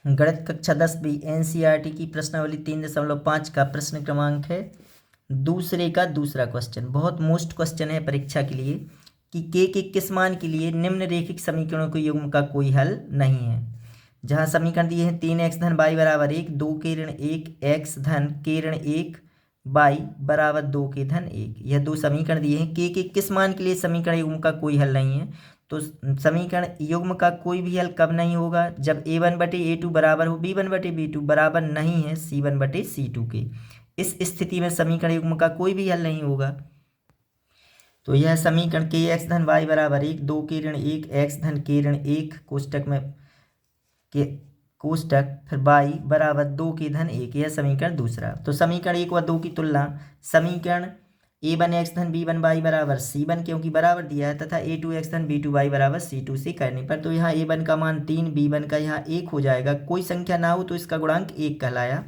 गणित कक्षा 10 भी एनसीईआरटी की प्रश्नावली 3.5 का प्रश्न क्रमांक है दूसरे का दूसरा क्वेश्चन। बहुत मोस्ट क्वेश्चन है परीक्षा के लिए कि के किस मान के लिए निम्न रेखिक समीकरणों के युग्म का कोई हल नहीं है। जहां समीकरण दिए हैं 3x धन y बराबर 1, 2 के ऋण 1 x धन के ऋण 1 y बराबर 2 के धन 1, यह दो समीकरण दिए हैं। के किस मान के लिए समीकरण युग्म का कोई हल नहीं है। तो समीकरण युग्म का कोई भी हल कब नहीं होगा, जब a1/a2 बराबर हो b1/b2 बराबर नहीं है c1/c2 के। इस स्थिति में समीकरण युग्म का कोई भी हल नहीं होगा। तो यह समीकरण के एक्स धन y बराबर 1, 2 के ऋण 1 x धन के ऋण 1 कोष्टक में के कोष्टक फिर y बराबर 2 के धन 1, यह समीकरण दूसरा। तो समीकरण 1 व 2 की तुलना समीकरण a1x धन b1y बराबर c1 क्योंकि बराबर दिया है तथा a2x धन b2y बराबर c2 से करने पर, तो यहाँ a1 का मान 3, b1 का यहाँ 1 हो जाएगा। कोई संख्या ना हो तो इसका गुणांक 1 कहलाया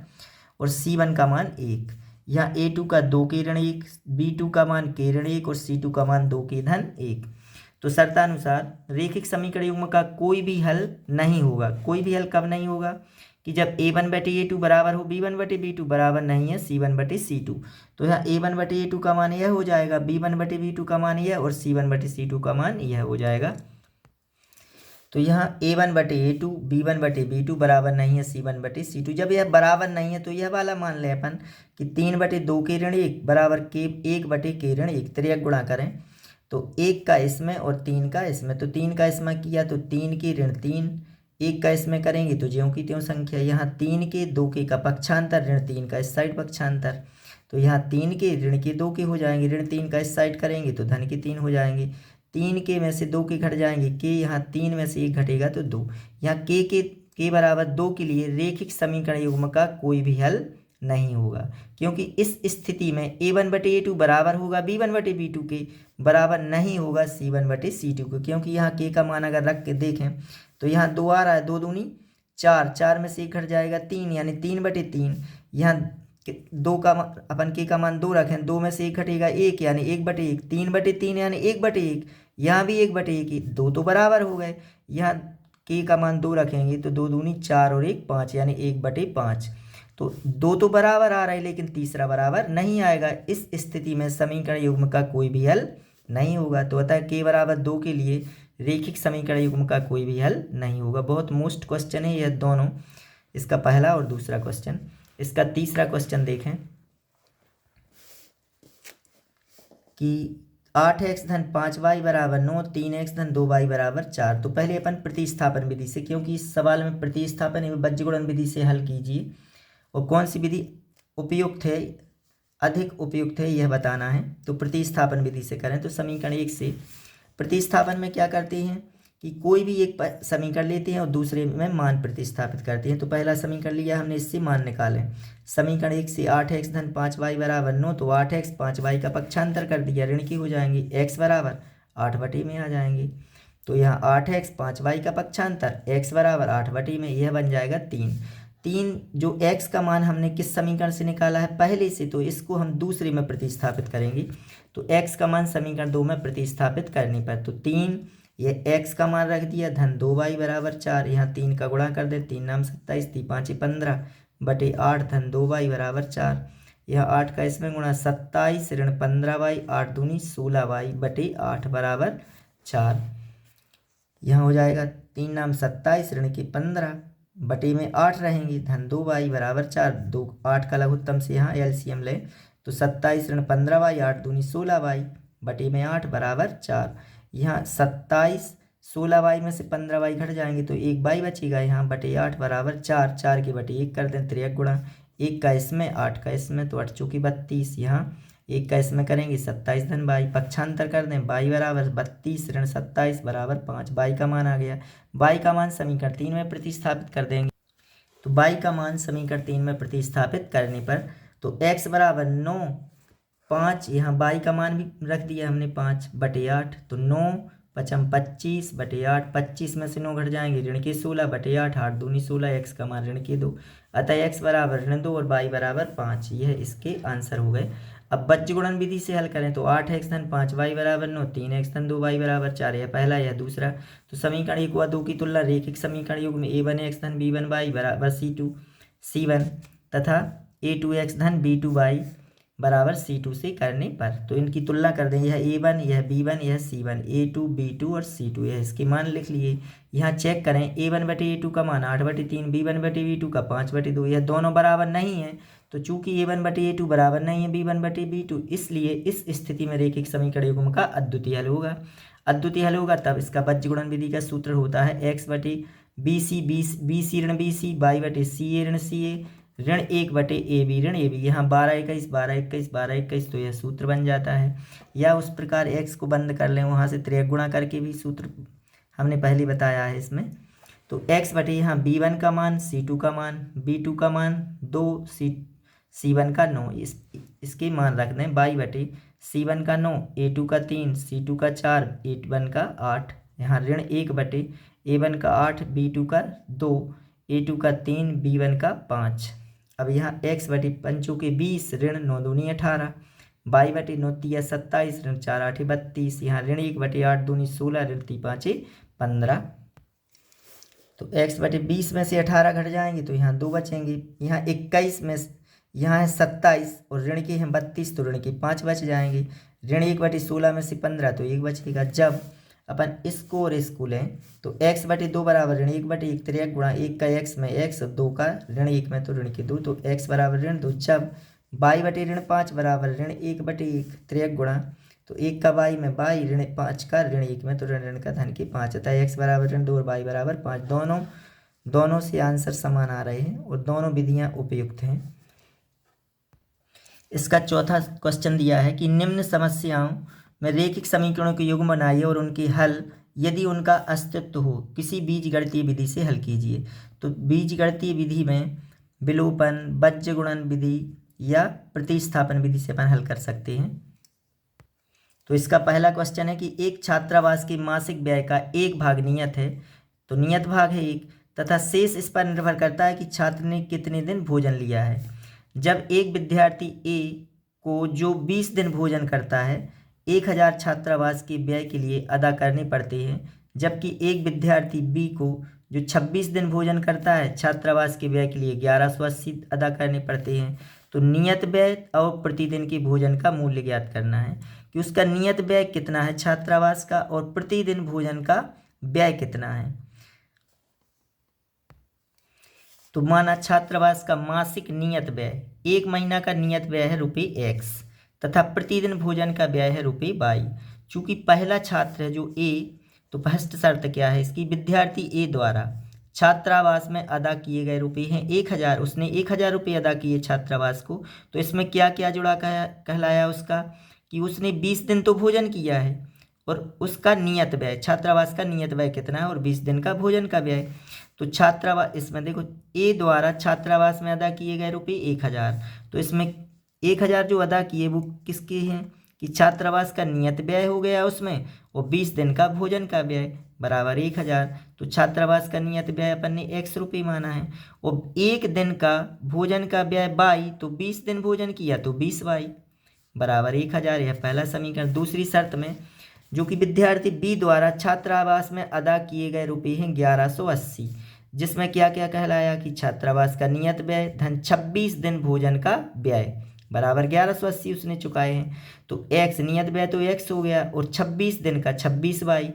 और c1 का मान 1। यहाँ a2 का 2 के ऋण 1, b2 का मान के ऋण 1 और c2 का मान 2 के धन 1। तो शर्तानुसार रेखिक समीकरण युग्म का कोई भी हल नहीं होगा। कोई भी हल कब नहीं होगा कि जब a1/a2 बराबर हो b1/b2 बराबर नहीं है c1/c2। तो यहाँ a1/a2 का मान यह हो जाएगा, b1/b2 का मान यह और c1/c2 का मान यह हो जाएगा। तो यहाँ a1/a2 b1/b2 बराबर नहीं है c1/c2। जब यह बराबर नहीं है तो यह वाला मान ले अपन कि 3/2 के ऋण 1 बराबर के 1/के ऋण 1, त्रियक गुणा करें तो 1 का इसमें और 3 का इसमें। तो 3 का इसमें किया तो 3 के ऋण 3, 1 का इसमें करेंगे तो ज्यों की त्यों संख्या। यहाँ 3 के 2 के का पक्षांतर, ऋण 3 का इस साइड पक्षांतर। तो यहाँ 3 के ऋण के 2 के हो जाएंगे, ऋण 3 का इस साइड करेंगे तो धन के 3 हो जाएंगे। 3 के में से 2 के घट जाएंगे, के यहाँ 3 में से 1 घटेगा तो 2। यहाँ के बराबर 2 के लिए रेखिक समीकरण युग्म का कोई भी हल नहीं होगा, क्योंकि इस स्थिति में a1/a2 बराबर होगा b1/b2 के, बराबर नहीं होगा c1/c2 को। क्योंकि यहाँ के का मान अगर रख के देखें तो यहाँ 2 आ रहा है, 2 दूनी 4, 4 में से 1 घट जाएगा 3 यानी 3/3। यहाँ 2 का अपन के का मान 2 रखें, 2 में से 1 घटेगा 1 यानी 1/1, 3/3 यानी 1/1, यहाँ भी 1/1, 2 तो बराबर हो गए। यहाँ के का मान 2 रखेंगे तो 2 दूनी 4 और 1 5 यानी 1/5। तो 2 तो बराबर आ रहा है लेकिन तीसरा बराबर नहीं आएगा। इस स्थिति में समीकरण युग्म का कोई भी हल नहीं होगा। तो अतः के बराबर 2 के लिए रेखिक समीकरण युग्म का कोई भी हल नहीं होगा। बहुत मोस्ट क्वेश्चन है यह दोनों, इसका पहला और दूसरा क्वेश्चन। इसका तीसरा क्वेश्चन देखें कि 8x धन 5y बराबर 9, 3x धन 2y बराबर 4। तो पहले अपन प्रतिस्थापन विधि से, क्योंकि इस सवाल में प्रतिस्थापन एवं बीजगणन विधि से हल कीजिए और कौन सी विधि उपयुक्त है, अधिक उपयुक्त है, यह बताना है। तो प्रतिस्थापन विधि से करें तो समीकरण 1 से प्रतिस्थापन में क्या करते हैं कि कोई भी एक समीकरण लेते हैं और दूसरे में मान प्रतिस्थापित करते हैं। तो पहला समीकरण लिया हमने, इससे मान निकालें। समीकरण 1 से 8x धन 5y बराबर 9, तो 8x 5y का पक्षांतर कर दिया, ऋण की हो जाएंगे, x बराबर 8 में आ जाएंगे। तो यहाँ 8x 5y का पक्षांतर, x बराबर 8 में, यह बन जाएगा 3 जो x का मान हमने किस समीकरण से निकाला है पहले से, तो इसको हम दूसरे में प्रतिस्थापित करेंगे। तो x का मान समीकरण 2 में प्रतिस्थापित करने पर तो 3, ये x का मान रख दिया, धन 2y बराबर 4, यहाँ 3 का गुणा कर दे, 3 नाम 27, 3 5 15/8 धन 2y बराबर 4। यह 8 का इसमें गुणा 27 ऋण 15y, 8 दूनी 16y/8 बराबर 4। यहाँ हो जाएगा 3 नाम 27 ऋण के 15 बटे में 8 रहेंगे, धन 2y बराबर 4। 2 8 का लघुत्तम से यहाँ एलसीएम ले तो 27 ऋण 15y, 8 दूनी 16y बटे में 8 बराबर 4। यहाँ 27 16y में से 15y घट जाएंगे तो 1y बचेगा, यहाँ बटे 8 बराबर 4। 4 के बटे 1 कर दें, त्रियक गुणा, 1 का इसमें 8 का इसमें, तो 8 चौकी 32, यहाँ 1 का इसमें करेंगे 27 धन y, पक्षांतर कर दें, y बराबर 32 ऋण 27 बराबर 5। y का मान आ गया, y का मान समीकरण 3 में प्रतिस्थापित कर देंगे। तो y का मान समीकरण 3 में प्रतिस्थापित करने पर तो x बराबर 9, 5, यहाँ y का मान भी रख दिया हमने 5/8, तो 9 5 25/8, 25 में से 9 घट जाएंगे, ऋण के 16/8, 8 दूनी 16, x का मान ऋण के 2, अतः x बराबर ऋण 2 और y बराबर 5। यह इसके आंसर हो गए। अब बज्र गुणन विधि से हल करें तो 8x धन 5y बराबर 9, 3x धन 2y बराबर 4, यह पहला यह दूसरा। तो समीकरण 1 व 2 की तुलना रेखिक समीकरण युग्म a1x धन b1y बराबर c1 तथा a2x धन b2y बराबर c2 से करने पर, तो इनकी तुलना कर दें। यह a1 यह b1 यह c1, a2 b2 और c2, यह इसके मान लिख लिए। यहाँ चेक करें a1 बटे a2 का मान 8/3, b1 बटे b2 का 5/2, यह दोनों बराबर नहीं है। तो चूंकि a1 बटे a2 बराबर नहीं है b1 बटे b2, इसलिए इस स्थिति में रेखिक समीकरण युग्म का अद्वितीय हल होगा। अद्वितीय हल होगा तब इसका बज्र गुणन विधि का सूत्र होता है x बटे bc ऋण bc, y बटे ca ऋण ca, ऋण 1 बटे ab ऋण ab। यहाँ 12 21 तो यह सूत्र बन जाता है। या उस प्रकार x को बंद कर लें, वहाँ से 3 गुणा करके भी सूत्र हमने पहले बताया है इसमें। तो x बटे यहाँ b1 का मान, c2 का मान, b2 का मान 2, c1 का 9, इसके मान रख दें। y बटे c1 का 9, a2 का 3, c2 का 4, a1 का 8। यहाँ ऋण 1 बटे a1 का 8, b2 का 2, a2 का 3, b1 का 5। अब यहाँ x बटे 5 के 20, ऋण 9 दूनी 18, y बटे 9 तिया 27, ऋण 4 8 32, यहाँ ऋण 1 बटे 8 दूनी 16, ऋण 3 5 15। तो x बटे 20 में से 18 घट जाएंगे तो यहाँ 2 बचेंगे। यहाँ 21 में यहाँ है 27 और ऋण के हैं 32, तो ऋण के 5 बच जाएंगे। ऋण 1 बटे 16 में से 15 तो 1 बचेगा। जब अपन इसको और इसको लें तो x बटे 2 बराबर ऋण 1 बटे 1, 3 गुणा 1 का x में x, 2 का ऋण 1 में तो ऋण के 2, तो x बराबर ऋण 2। जब y बटे ऋण 5 बराबर ऋण 1 बटे 1, 3 गुणा तो 1 का y में y, ऋण 5 का ऋण 1 में तो ऋण का धन के 5, अतः x बराबर ऋण 2 और y बराबर 5। दोनों से आंसर समान आ रहे हैं और दोनों विधियां उपयुक्त हैं। इसका चौथा क्वेश्चन दिया है कि निम्न समस्याओं में रेखिक समीकरणों के युग्म बनाइए और उनके हल यदि उनका अस्तित्व हो किसी बीजगणितीय विधि से हल कीजिए। तो बीजगणितीय विधि में विलोपन, बज्र गुणन विधि या प्रतिस्थापन विधि से अपन हल कर सकते हैं। तो इसका पहला क्वेश्चन है कि एक छात्रावास के मासिक व्यय का 1 भाग नियत है, तो नियत भाग है 1 तथा शेष इस पर निर्भर करता है कि छात्र ने कितने दिन भोजन लिया है। जब एक विद्यार्थी ए को जो 20 दिन भोजन करता है 1000 छात्रावास के व्यय के लिए अदा करने पड़ते हैं, जबकि एक विद्यार्थी बी को जो 26 दिन भोजन करता है छात्रावास के व्यय के लिए 1180 अदा करने पड़ते हैं। तो नियत व्यय और प्रतिदिन के भोजन का मूल्य ज्ञात करना है कि उसका नियत व्यय कितना है छात्रावास का और प्रतिदिन भोजन का व्यय कितना है। तो माना छात्रावास का मासिक नियत व्यय 1 महीना का नियत व्यय है ₹x तथा प्रतिदिन भोजन का व्यय है ₹y। चूंकि पहला छात्र है जो ए, तो फर्स्ट शर्त क्या है इसकी, विद्यार्थी ए द्वारा छात्रावास में अदा किए गए रुपये हैं 1000, उसने 1000 रुपये अदा किए छात्रावास को। तो इसमें क्या क्या जुड़ा कहलाया उसका कि उसने 20 दिन तो भोजन किया है और उसका नियत व्यय छात्रावास का नियत व्यय कितना है और 20 दिन का भोजन का व्यय। तो छात्रावास इसमें देखो ए द्वारा छात्रावास में अदा किए गए रुपये 1000, तो इसमें 1000 जो अदा किए वो किसके हैं कि छात्रावास का नियत व्यय हो गया उसमें और 20 दिन का भोजन का व्यय बराबर 1000। तो छात्रावास का नियत व्यय अपन ने x रुपये माना है और 1 दिन का भोजन का व्यय y, तो 20 दिन भोजन किया तो 20y बराबर 1000। यह पहला समीकरण। दूसरी शर्त में जो कि विद्यार्थी बी द्वारा छात्रावास में अदा किए गए रुपये हैं 1180, जिसमें क्या क्या कहलाया कि छात्रावास का नियत व्यय धन 26 दिन भोजन का व्यय बराबर 1180 उसने चुकाए हैं। तो x नियत व्यय तो x हो गया और 26 दिन का 26y,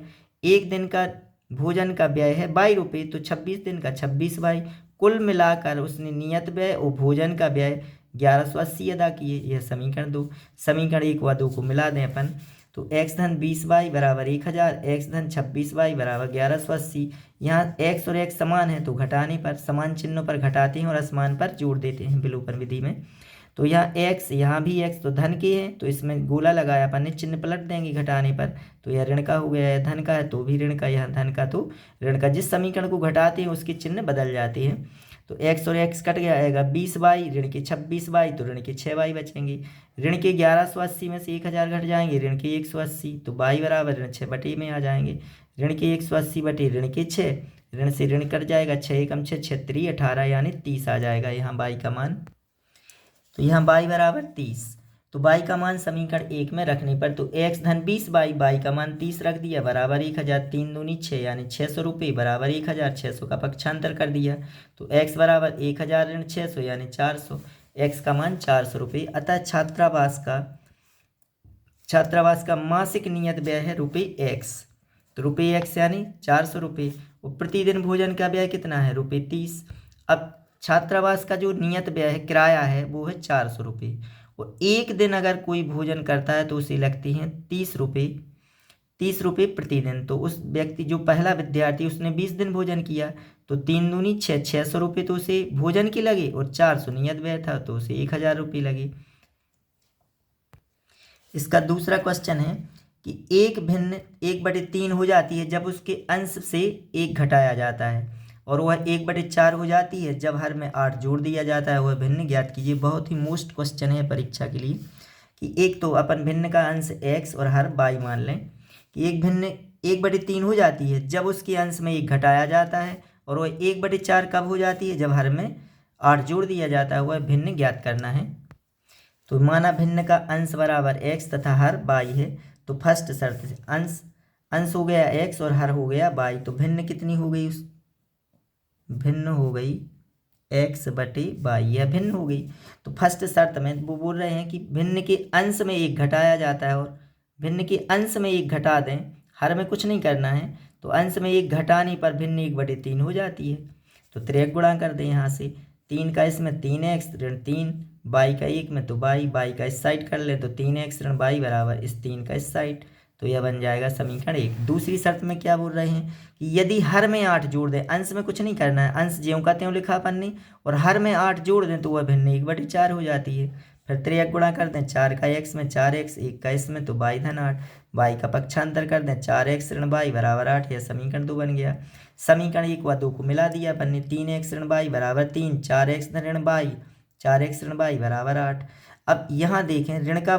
1 दिन का भोजन का व्यय है y रुपये, तो 26 दिन का 26y, कुल मिलाकर उसने नियत व्यय और भोजन का व्यय 1180 अदा किए। यह समीकरण 2। समीकरण 1 व 2 को मिला दें अपन तो x धन 20y बराबर 1000, x धन 26y बराबर 1180। यहाँ x और x समान है तो घटाने पर समान चिन्हों पर घटाते हैं और असमान पर जोड़ देते हैं विलोपन विधि में। तो यहाँ x, यहाँ भी x तो धन के हैं तो इसमें गोला लगाया अपन ने, चिन्ह पलट देंगे घटाने पर, तो यह ऋण का हो गया, यह धन का है तो भी ऋण का, यह धन का तो ऋण का। जिस समीकरण को घटाते हैं उसके चिन्ह बदल जाते हैं। तो x और x कट गया, आएगा 20y, ऋण के 26y, तो ऋण के 6y बचेंगे। ऋण के 1180 में से 1000 घट जाएंगे, ऋण के 180, तो y बराबर ऋण 6 बटे में आ जाएंगे। ऋण के 180 बटे ऋण के 6, ऋण से ऋण कट जाएगा, 6 एकम 6 18 यानी 30 आ जाएगा यहाँ y का मान। तो यहाँ y बराबर 30। तो y का मान समीकरण 1 में रखने पर तो x धन 20y, y का मान 30 रख दिया बराबर 1000, 3 दूनी 6 यानी 600 रुपये बराबर 1000, 600 का पक्षांतर कर दिया तो x बराबर 1000 ऋण 600 यानी 400, x का मान 400 रुपये। अतः छात्रावास का मासिक नियत व्यय है ₹x, तो ₹x यानी 400 रुपये। और प्रतिदिन भोजन का व्यय कितना है ₹30। अब छात्रावास का जो नियत व्यय है, किराया है, वो है 400 रुपये। और एक दिन अगर कोई भोजन करता है तो उसे लगती हैं 30 रुपये, 30 रुपये प्रतिदिन। तो उस व्यक्ति जो पहला विद्यार्थी उसने 20 दिन भोजन किया तो 3 दूनी 6, 600 रुपये तो उसे भोजन के लगे और 400 नियत व्यय था तो उसे 1000 रुपये लगे। इसका दूसरा क्वेश्चन है कि एक भिन्न 1/3 हो जाती है जब उसके अंश से 1 घटाया जाता है, और वह 1/4 हो जाती है जब हर में 8 जोड़ दिया जाता है, वह भिन्न ज्ञात कीजिए। बहुत ही मोस्ट क्वेश्चन है परीक्षा के लिए कि एक तो अपन भिन्न का अंश x और हर y मान लें कि एक भिन्न 1/3 हो जाती है जब उसके अंश में 1 घटाया जाता है, और वह 1/4 कब हो जाती है जब हर में 8 जोड़ दिया जाता है, वह भिन्न ज्ञात करना है। तो माना भिन्न का अंश बराबर x तथा हर y है, तो फर्स्ट शर्त से अंश हो गया x और हर हो गया y, तो भिन्न कितनी हो गई, भिन्न हो गई x/y, यह भिन्न हो गई। तो फर्स्ट शर्त में वो बोल रहे हैं कि भिन्न के अंश में 1 घटाया जाता है, और भिन्न के अंश में 1 घटा दें, हर में कुछ नहीं करना है, तो अंश में 1 घटाने पर भिन्न 1/3 हो जाती है। तो 3 गुणा कर दें यहाँ से, 3 का इसमें 3x ऋण 3, y का 1 में तो y का इस साइड कर ले तो 3x ऋण y बराबर इस 3 का इस साइड, तो यह बन जाएगा समीकरण 1। दूसरी शर्त में क्या बोल रहे हैं कि यदि हर में 8 जोड़ दें, अंश में कुछ नहीं करना है, अंश ज्यों का त्यों लिखा अपन ने, और हर में 8 जोड़ दें तो वह भिन्न 1/4 हो जाती है। फिर 3 गुणा कर दें, 4 का x में 4x, 1 का इसमें तो y धन 8, y का पक्षांतर कर दें 4x ऋण y बराबर 8, यह समीकरण 2 बन गया। समीकरण 1 व 2 को मिला दिया अपन ने, 3x ऋण y बराबर 3, 4x ऋण y, 4x ऋण y बराबर 8। अब यहाँ देखें ऋण का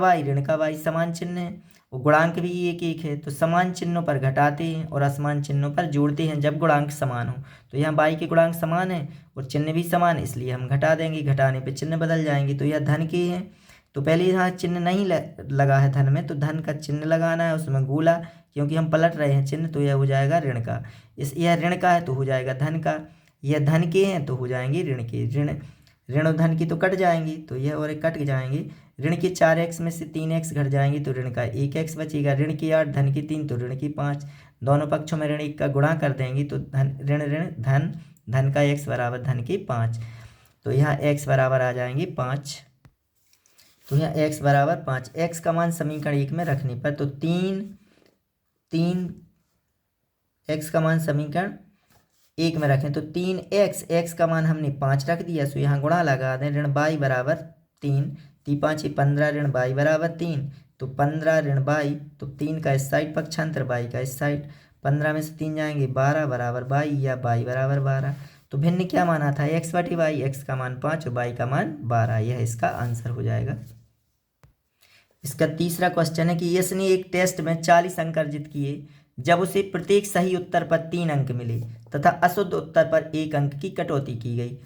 y समान चिन्ह है, और गुणांक भी 1 1 है, तो समान चिन्हों पर घटाते हैं और असमान चिन्हों पर जोड़ते हैं जब गुणांक समान हो। तो यहाँ y के गुणांक समान है और चिन्ह भी समान है, इसलिए हम घटा देंगे, घटाने पे चिन्ह बदल जाएंगे। तो यह धन के हैं, तो पहले यहाँ चिन्ह नहीं लगा है धन में, तो धन का चिन्ह लगाना है, उसमें गोला, क्योंकि हम पलट रहे हैं चिन्ह, तो यह हो जाएगा ऋण का। यह ऋण का है तो हो जाएगा धन का, यह धन के हैं तो हो जाएंगे ऋण के। ऋण और धन की तो कट जाएंगे, तो यह और एक कट जाएंगे। ऋण के 4x में से 3x घट जाएंगे तो ऋण का 1x बचेगा। ऋण की 8, धन की 3 तो ऋण की 5, दोनों पक्षों में ऋण 1 का गुणा कर देंगे तो धन का x बराबर धन की 5, तो यहाँ x बराबर आ जाएंगे 5। तो यहाँ x बराबर 5, x का मान समीकरण 1 में रखने पर तो 3 x का मान समीकरण 1 में रखें तो 3x का मान हमने 5 रख दिया, सो यहाँ गुणा लगा दें, ऋण y बराबर 3, 3 5 15 ऋण y बराबर 3, तो 15 ऋण y, तो 3 का इस साइड पक्षांतर y का इस साइड, 15 में से 3 जाएंगे 12 बराबर y, या y बराबर 12। तो भिन्न क्या माना था x/y, x का मान 5 और y का मान 12, यह इसका आंसर हो जाएगा। इसका तीसरा क्वेश्चन है कि यश ने एक टेस्ट में 40 अंक अर्जित किए जब उसे प्रत्येक सही उत्तर पर 3 अंक मिले तथा अशुद्ध उत्तर पर 1 अंक की कटौती की गई।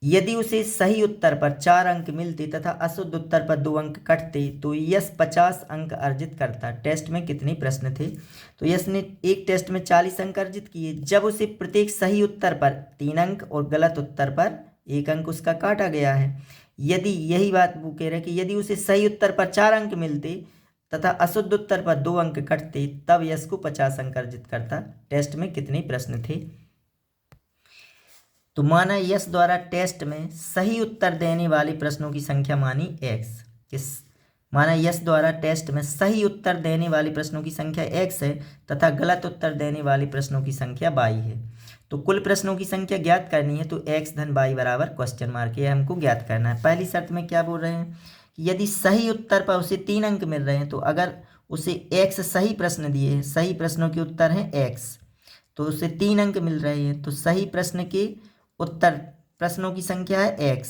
यदि उसे सही उत्तर पर 4 अंक मिलते तथा अशुद्ध उत्तर पर 2 अंक कटते तो यश 50 अंक अर्जित करता। टेस्ट में कितने प्रश्न थे? तो यश ने एक टेस्ट में 40 अंक अर्जित किए जब उसे प्रत्येक सही उत्तर पर 3 अंक और गलत उत्तर पर 1 अंक उसका काटा गया है। यदि यही बात वो कह रहे हैं कि यदि उसे सही उत्तर पर 4 अंक मिलते तथा अशुद्ध उत्तर पर 2 अंक कटते तब यश को 50 अंक अर्जित करता। टेस्ट में कितने प्रश्न थे? तो माना यश द्वारा टेस्ट में सही उत्तर देने वाले प्रश्नों की संख्या मानी x। माना यश द्वारा टेस्ट में सही उत्तर देने वाले प्रश्नों की संख्या x है तथा गलत उत्तर देने वाले प्रश्नों की संख्या y है। तो कुल प्रश्नों की संख्या ज्ञात करनी है तो x धन y बराबर क्वेश्चन मार्क, ये हमको ज्ञात करना है। पहली शर्त में क्या बोल रहे हैं कि यदि सही उत्तर पर उसे 3 अंक मिल रहे हैं, तो अगर उसे x सही प्रश्न दिए हैं, सही प्रश्नों के उत्तर हैं x, तो उसे 3 अंक मिल रहे हैं, तो सही प्रश्न के उत्तर प्रश्नों की संख्या है x,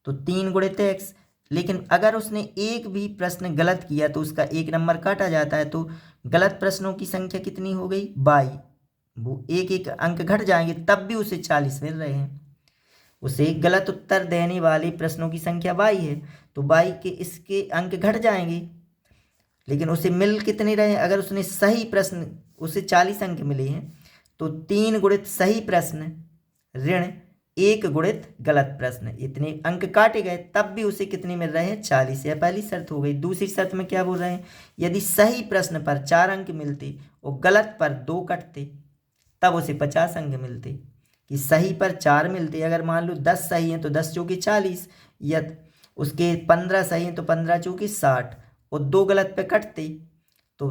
तो 3 गुणित x। लेकिन अगर उसने एक भी प्रश्न गलत किया तो उसका 1 नंबर काटा जाता है, तो गलत प्रश्नों की संख्या कितनी हो गई y, वो 1 1 अंक घट जाएंगे तब भी उसे 40 मिल रहे हैं। उसे गलत उत्तर देने वाले प्रश्नों की संख्या 22 है, तो 22 के इसके अंक घट जाएंगे। लेकिन उसे मिल कितने रहे? अगर उसने सही प्रश्न, उसे 40 अंक मिले हैं, तो 3 गुणित सही प्रश्न ऋण 1 गुणित गलत प्रश्न, इतने अंक काटे गए, तब भी उसे कितने मिल रहे हैं? 40। यह पहली शर्त हो गई। दूसरी शर्त में क्या बोल रहे हैं? यदि सही प्रश्न पर 4 अंक मिलते और गलत पर 2 कटते, तब उसे 50 अंक मिलते। कि सही पर 4 मिलते, अगर मान लो 10 सही हैं तो 10 चौके 40, या उसके 15 सही हैं तो 15 चौके 60, और 2 गलत पे कटते, तो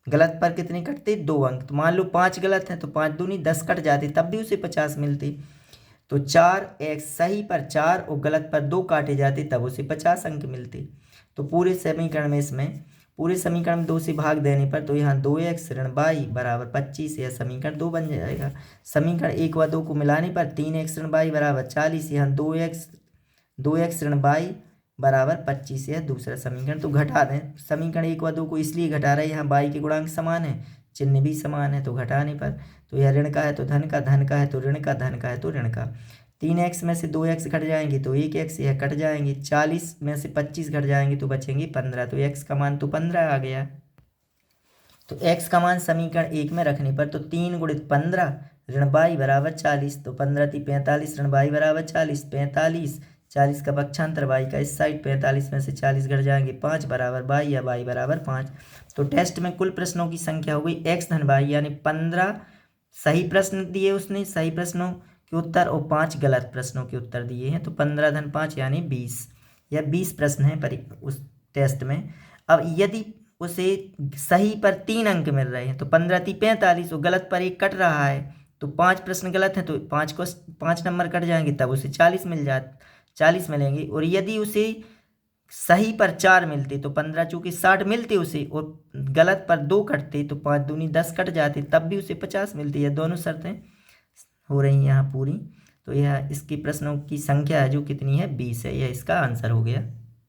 गलत पर कितने कटते? 2 अंक। तो मान लो 5 गलत हैं तो 5 दूनी 10 कट जाते, तब भी उसे 50 मिलते। तो 4x सही पर 4 और गलत पर 2 काटे जाते, तब उसे 50 अंक मिलते। तो पूरे समीकरण में, इसमें पूरे समीकरण में 2 से भाग देने पर, तो यहाँ 2x ऋण y बराबर 25, यह समीकरण 2 बन जाएगा। समीकरण 1 व 2 को मिलाने पर 3x ऋण y बराबर 40, यहाँ 2x ऋण y बराबर 25, यह दूसरा समीकरण। तो घटा दें समीकरण 1 व 2 को, इसलिए घटा रहे हैं, यहाँ y के गुणांक समान है, चिन्ह भी समान है, तो घटाने पर, तो यह ऋण का है तो धन का, धन का है तो ऋण का, धन का है तो ऋण का। 3x में से 2x घट जाएंगे तो 1x, यह कट जाएंगे। 40 में से 25 घट जाएंगे तो बचेंगे 15, तो x का मान तो 15 आ गया। तो x का मान समीकरण 1 में रखने पर, तो 3 गुणित 15 ऋण y बराबर 40, तो 15 × 45 ऋण y बराबर 40, 45, 40 का पक्षांतर y का इस साइड, 45 में से 40 घट जाएंगे 5 बराबर y, या y बराबर 5। तो टेस्ट में कुल प्रश्नों की संख्या हो गई x धन y, यानी 15 सही प्रश्न दिए उसने, सही प्रश्नों के उत्तर, और 5 गलत प्रश्नों के उत्तर दिए हैं, तो 15 धन 5 यानी 20, या 20 प्रश्न हैं उस टेस्ट में। अब यदि उसे सही पर 3 अंक मिल रहे हैं, तो 15 × 45, और गलत पर 1 कट रहा है, तो 5 प्रश्न गलत हैं, तो 5 नंबर कट जाएंगे, तब उसे 40 मिलेंगे। और यदि उसे सही पर 4 मिलते, तो 15 चौके 60 मिलते उसे, और गलत पर 2 कटते, तो 5 दूनी 10 कट जाते, तब भी उसे 50 मिलती है। दोनों शर्तें हो रही हैं यहाँ पूरी। तो यह इसके प्रश्नों की संख्या है जो कितनी है? 20 है। यह इसका आंसर हो गया।